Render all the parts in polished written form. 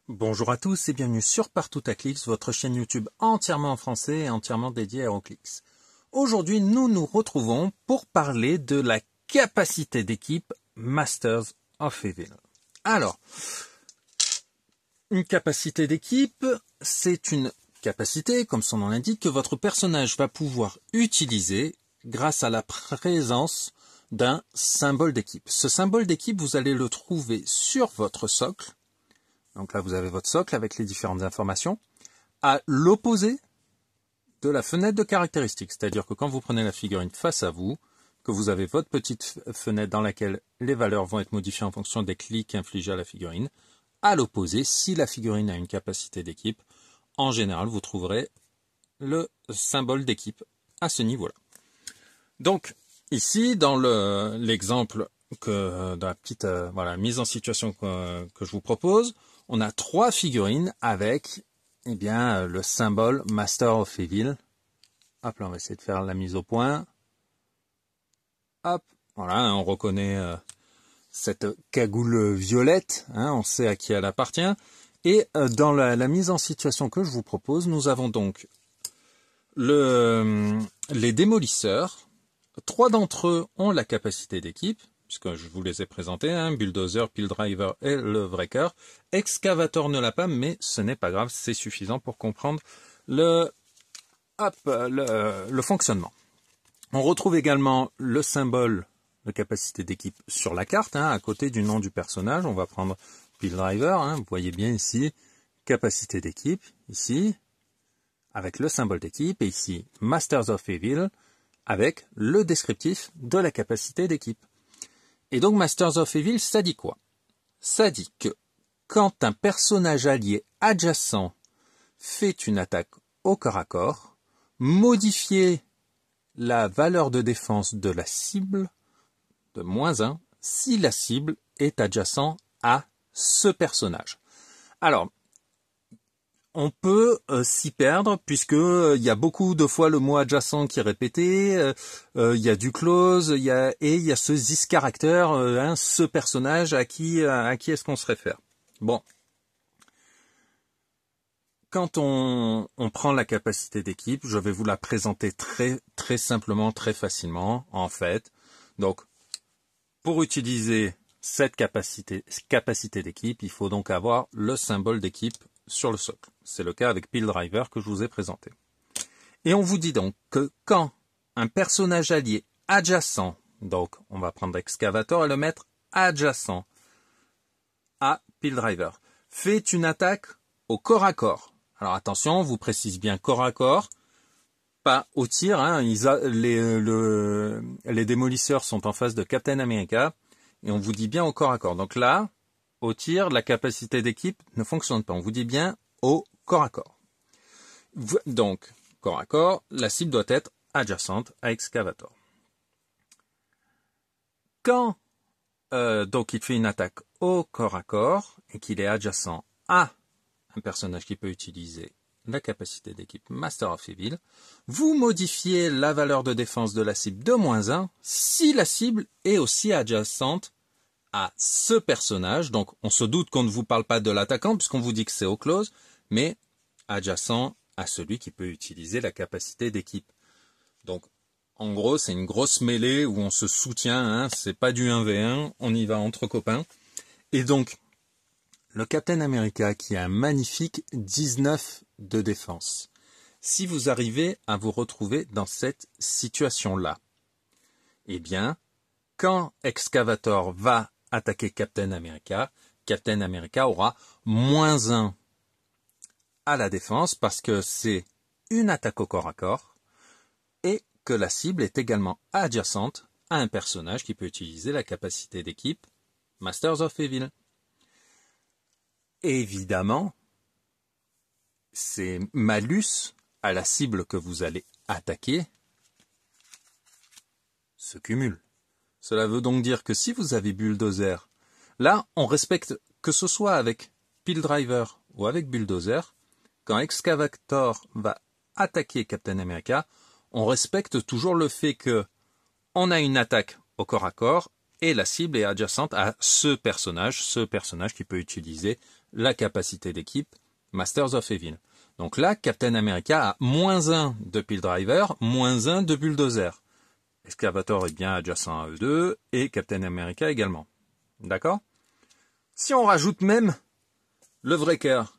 Bonjour à tous et bienvenue sur Partout à Clix, votre chaîne YouTube entièrement en français et entièrement dédiée à HeroClix. Aujourd'hui, nous nous retrouvons pour parler de la capacité d'équipe Masters of Evil. Alors, une capacité d'équipe, c'est une capacité, comme son nom l'indique, que votre personnage va pouvoir utiliser grâce à la présence d'un symbole d'équipe. Ce symbole d'équipe, vous allez le trouver sur votre socle. Donc là, vous avez votre socle avec les différentes informations, à l'opposé de la fenêtre de caractéristiques. C'est-à-dire que quand vous prenez la figurine face à vous, que vous avez votre petite fenêtre dans laquelle les valeurs vont être modifiées en fonction des clics infligés à la figurine, à l'opposé, si la figurine a une capacité d'équipe, en général, vous trouverez le symbole d'équipe à ce niveau-là. Donc, ici, dans l'exemple dans la petite mise en situation que je vous propose, on a trois figurines avec le symbole Master of Evil. Hop, là, on va essayer de faire la mise au point. Hop, voilà, on reconnaît cette cagoule violette, on sait à qui elle appartient. Et dans la mise en situation que je vous propose, nous avons donc les démolisseurs. Trois d'entre eux ont la capacité d'équipe, puisque je vous les ai présentés, Bulldozer, Piledriver et le Wrecker. Excavator ne l'a pas, mais ce n'est pas grave, c'est suffisant pour comprendre le fonctionnement. On retrouve également le symbole de capacité d'équipe sur la carte, à côté du nom du personnage. On va prendre Piledriver, vous voyez bien ici, capacité d'équipe, ici, avec le symbole d'équipe, et ici, Masters of Evil, avec le descriptif de la capacité d'équipe. Et donc Masters of Evil, ça dit quoi? Ça dit que quand un personnage allié adjacent fait une attaque au corps à corps, modifier la valeur de défense de la cible de -1 si la cible est adjacent à ce personnage. Alors, on peut s'y perdre puisque il y a beaucoup de fois le mot adjacent qui est répété, il y a du close, il y a ce this character, ce personnage à qui est-ce qu'on se réfère. Bon, quand on prend la capacité d'équipe, je vais vous la présenter très très simplement, très facilement en fait. Donc, pour utiliser cette capacité d'équipe, il faut donc avoir le symbole d'équipe sur le socle. C'est le cas avec Piledriver que je vous ai présenté. Et on vous dit donc que quand un personnage allié adjacent, donc on va prendre Excavator et le mettre adjacent à Piledriver, fait une attaque au corps à corps. Alors attention, on vous précise bien corps à corps, pas au tir. Les démolisseurs sont en face de Captain America et on vous dit bien au corps à corps. Donc là, au tir, la capacité d'équipe ne fonctionne pas. On vous dit bien au corps à corps. Donc, corps à corps, la cible doit être adjacente à Excavator. Quand donc il fait une attaque au corps à corps et qu'il est adjacent à un personnage qui peut utiliser la capacité d'équipe Master of Evil, vous modifiez la valeur de défense de la cible de -1 si la cible est aussi adjacente à ce personnage. Donc on se doute qu'on ne vous parle pas de l'attaquant puisqu'on vous dit que c'est au close, mais adjacent à celui qui peut utiliser la capacité d'équipe. Donc en gros c'est une grosse mêlée où on se soutient, c'est pas du 1v1, on y va entre copains. Et donc le Captain America qui a un magnifique 19 de défense. Si vous arrivez à vous retrouver dans cette situation-là, eh bien, quand Excavator va attaquer Captain America aura -1 à la défense parce que c'est une attaque au corps à corps et que la cible est également adjacente à un personnage qui peut utiliser la capacité d'équipe Masters of Evil. Évidemment, ces malus à la cible que vous allez attaquer se cumulent. Cela veut donc dire que si vous avez Bulldozer, là, on respecte, que ce soit avec Piledriver ou avec Bulldozer, quand Excavator va attaquer Captain America, on respecte toujours le fait que on a une attaque au corps à corps et la cible est adjacente à ce personnage qui peut utiliser la capacité d'équipe Masters of Evil. Donc là, Captain America a -1 de Pile Driver, -1 de Bulldozer. Excavator est bien adjacent à eux deux, et Captain America également. D'accord? Si on rajoute même le Wrecker,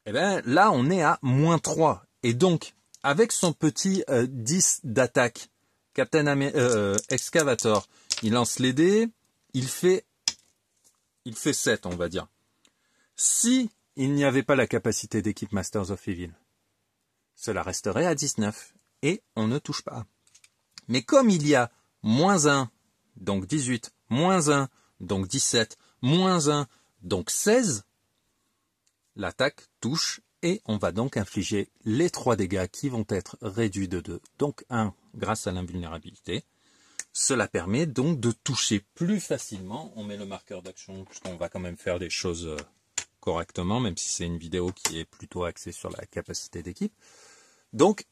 eh ben là on est à -3. Et donc, avec son petit 10 d'attaque, Excavator, il lance les dés, il fait 7, on va dire. Si il n'y avait pas la capacité d'équipe Masters of Evil, cela resterait à 19, et on ne touche pas. Mais comme il y a -1, donc 18, -1, donc 17, -1, donc 16, l'attaque touche et on va donc infliger les 3 dégâts qui vont être réduits de 2. Donc 1 grâce à l'invulnérabilité. Cela permet donc de toucher plus facilement. On met le marqueur d'action puisqu'on va quand même faire des choses correctement, même si c'est une vidéo qui est plutôt axée sur la capacité d'équipe. Donc,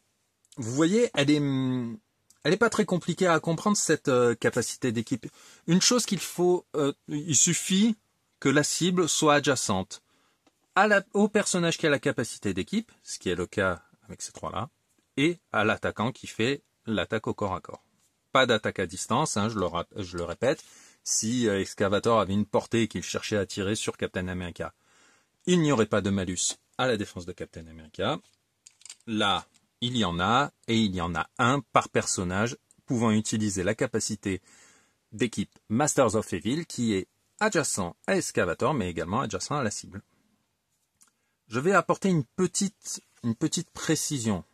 vous voyez, elle est pas très compliquée à comprendre, cette capacité d'équipe. Une chose qu'il faut, il suffit que la cible soit adjacente au personnage qui a la capacité d'équipe, ce qui est le cas avec ces trois-là, et à l'attaquant qui fait l'attaque au corps à corps. Pas d'attaque à distance, hein, je le répète. Si Excavator avait une portée et qu'il cherchait à tirer sur Captain America, il n'y aurait pas de malus à la défense de Captain America. Là, il y en a, et il y en a un par personnage pouvant utiliser la capacité d'équipe Masters of Evil qui est adjacent à Excavator, mais également adjacent à la cible. Je vais apporter une petite précision,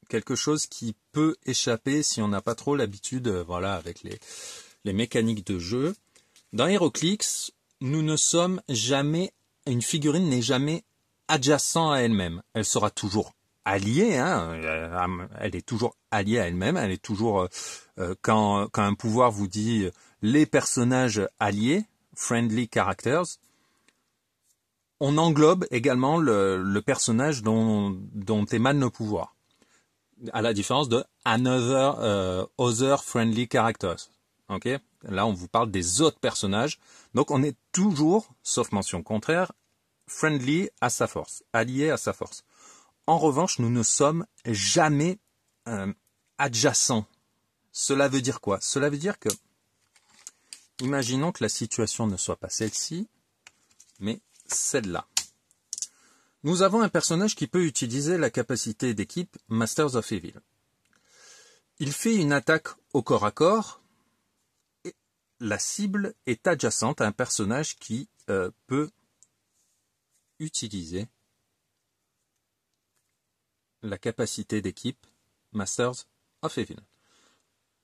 quelque chose qui peut échapper si on n'a pas trop l'habitude, voilà, avec les mécaniques de jeu. Dans HeroClix, une figurine n'est jamais adjacente à elle-même. Elle sera toujours alliée, hein, elle est toujours alliée à elle-même, elle est toujours, quand un pouvoir vous dit les personnages alliés, friendly characters, on englobe également le personnage dont émane le pouvoir, à la différence de other friendly characters. Ok, là on vous parle des autres personnages, donc on est toujours, sauf mention contraire, friendly à sa force, allié à sa force. En revanche, nous ne sommes jamais adjacents. Cela veut dire quoi? Cela veut dire que, imaginons que la situation ne soit pas celle-ci, mais celle-là. Nous avons un personnage qui peut utiliser la capacité d'équipe Masters of Evil. Il fait une attaque au corps à corps et la cible est adjacente à un personnage qui peut utiliser la capacité d'équipe Masters of Evil.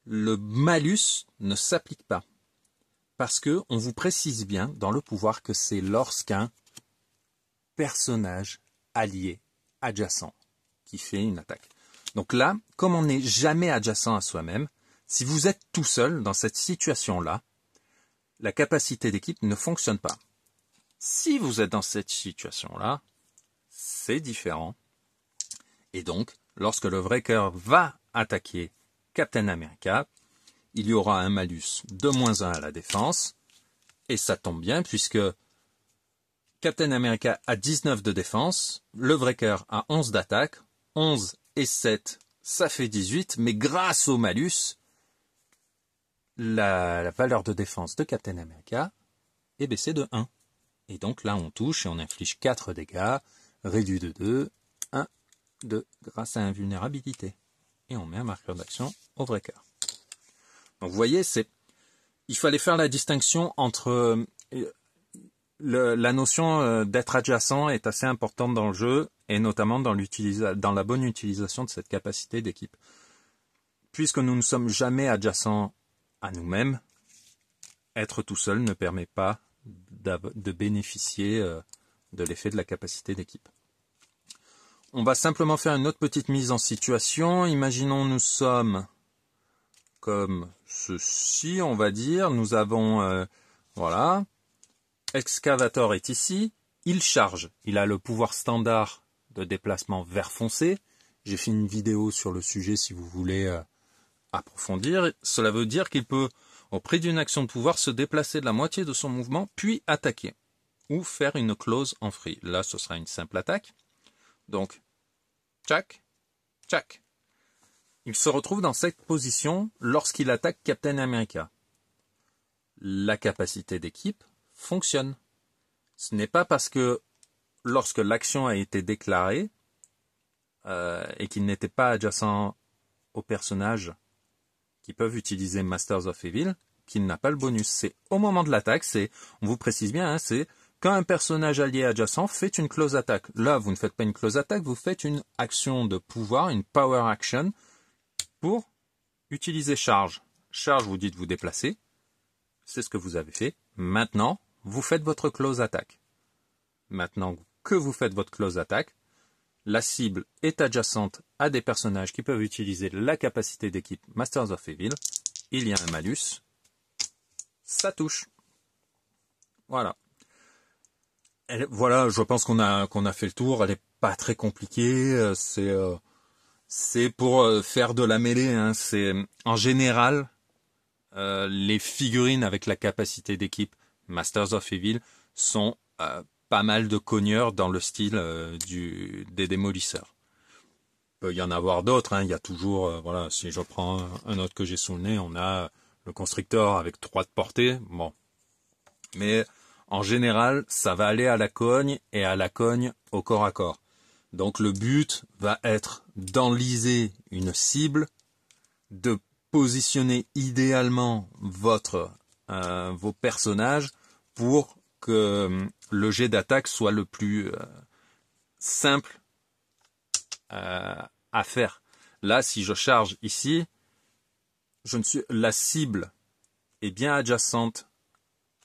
Le malus ne s'applique pas. Parce que on vous précise bien dans le pouvoir que c'est lorsqu'un personnage allié, adjacent, qui fait une attaque. Donc là, comme on n'est jamais adjacent à soi-même, si vous êtes tout seul dans cette situation-là, la capacité d'équipe ne fonctionne pas. Si vous êtes dans cette situation-là, c'est différent. Et donc, lorsque le Wrecker va attaquer Captain America, il y aura un malus de -1 à la défense, et ça tombe bien puisque Captain America a 19 de défense, le Wrecker a 11 d'attaque, 11 et 7, ça fait 18, mais grâce au malus, la valeur de défense de Captain America est baissée de 1. Et donc là, on touche et on inflige 4 dégâts, réduit de 2, 1, 2, grâce à invulnérabilité. Et on met un marqueur d'action au Wrecker. Donc vous voyez, il fallait faire la distinction entre la notion d'être adjacent est assez importante dans le jeu et notamment dans la bonne utilisation de cette capacité d'équipe. Puisque nous ne sommes jamais adjacents à nous-mêmes, être tout seul ne permet pas de bénéficier de l'effet de la capacité d'équipe. On va simplement faire une autre petite mise en situation. Imaginons nous sommes comme ceci, on va dire. Nous avons, voilà, Excavator est ici, il charge. Il a le pouvoir standard de déplacement vert foncé. J'ai fait une vidéo sur le sujet si vous voulez approfondir. Cela veut dire qu'il peut, au prix d'une action de pouvoir, se déplacer de la moitié de son mouvement, puis attaquer. Ou faire une close en free. Là, ce sera une simple attaque. Donc, tchac, tchac. Il se retrouve dans cette position lorsqu'il attaque Captain America. La capacité d'équipe fonctionne. Ce n'est pas parce que lorsque l'action a été déclarée et qu'il n'était pas adjacent aux personnages qui peuvent utiliser Masters of Evil qu'il n'a pas le bonus. C'est au moment de l'attaque, on vous précise bien, hein, c'est quand un personnage allié adjacent fait une close attack. Là, vous ne faites pas une close attack, vous faites une action de pouvoir, une power action, pour utiliser charge. Charge, vous dites vous déplacer. C'est ce que vous avez fait. Maintenant, vous faites votre close attack. Maintenant que vous faites votre close attack, la cible est adjacente à des personnages qui peuvent utiliser la capacité d'équipe Masters of Evil. Il y a un malus. Ça touche. Voilà. Voilà, je pense qu'on a fait le tour. Elle n'est pas très compliquée. C'est pour faire de la mêlée. Hein. C'est en général les figurines avec la capacité d'équipe Masters of Evil sont pas mal de cogneurs dans le style des démolisseurs. Il peut y en avoir d'autres. Hein. Il y a toujours, voilà, si je prends un autre que j'ai sous le nez, on a le Constrictor avec 3 de portée. Bon, mais en général, ça va aller à la cogne et à la cogne au corps à corps. Donc le but va être d'enliser une cible, de positionner idéalement vos personnages pour que le jet d'attaque soit le plus simple à faire. Là, si je charge ici, la cible est bien adjacente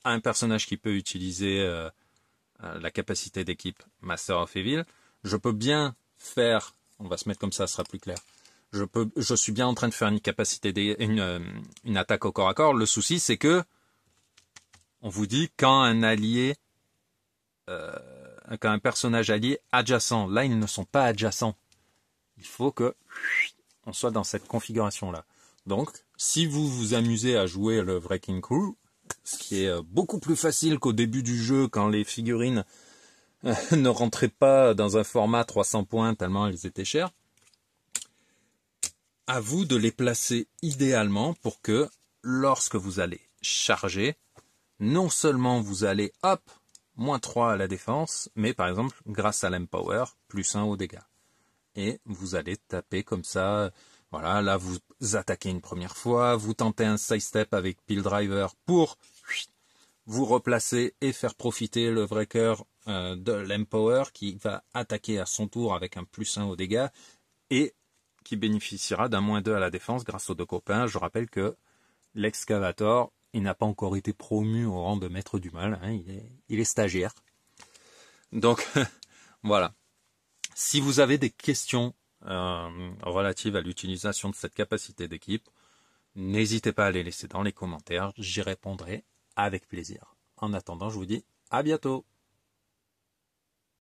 à un personnage qui peut utiliser la capacité d'équipe Master of Evil. Je peux bien faire, on va se mettre comme ça, ce sera plus clair. Je suis bien en train de faire une attaque au corps à corps. Le souci, c'est que on vous dit quand un personnage allié adjacent, là ils ne sont pas adjacents. Il faut que on soit dans cette configuration-là. Donc, si vous vous amusez à jouer le Wrecking Crew, ce qui est beaucoup plus facile qu'au début du jeu quand les figurines ne rentraient pas dans un format 300 points tellement elles étaient chères, à vous de les placer idéalement pour que lorsque vous allez charger, non seulement vous allez moins 3 à la défense, mais par exemple grâce à l'Empower, plus 1 aux dégâts. Et vous allez taper comme ça, voilà, là vous attaquez une première fois, vous tentez un side step avec Pile Driver pour vous replacer et faire profiter le Breaker de l'Empower qui va attaquer à son tour avec un plus 1 aux dégâts et qui bénéficiera d'un moins 2 à la défense grâce aux 2 copains. Je rappelle que l'Excavator, il n'a pas encore été promu au rang de maître du mal, hein, il est stagiaire. Donc, voilà. Si vous avez des questions relatives à l'utilisation de cette capacité d'équipe, n'hésitez pas à les laisser dans les commentaires, j'y répondrai avec plaisir. En attendant, je vous dis à bientôt.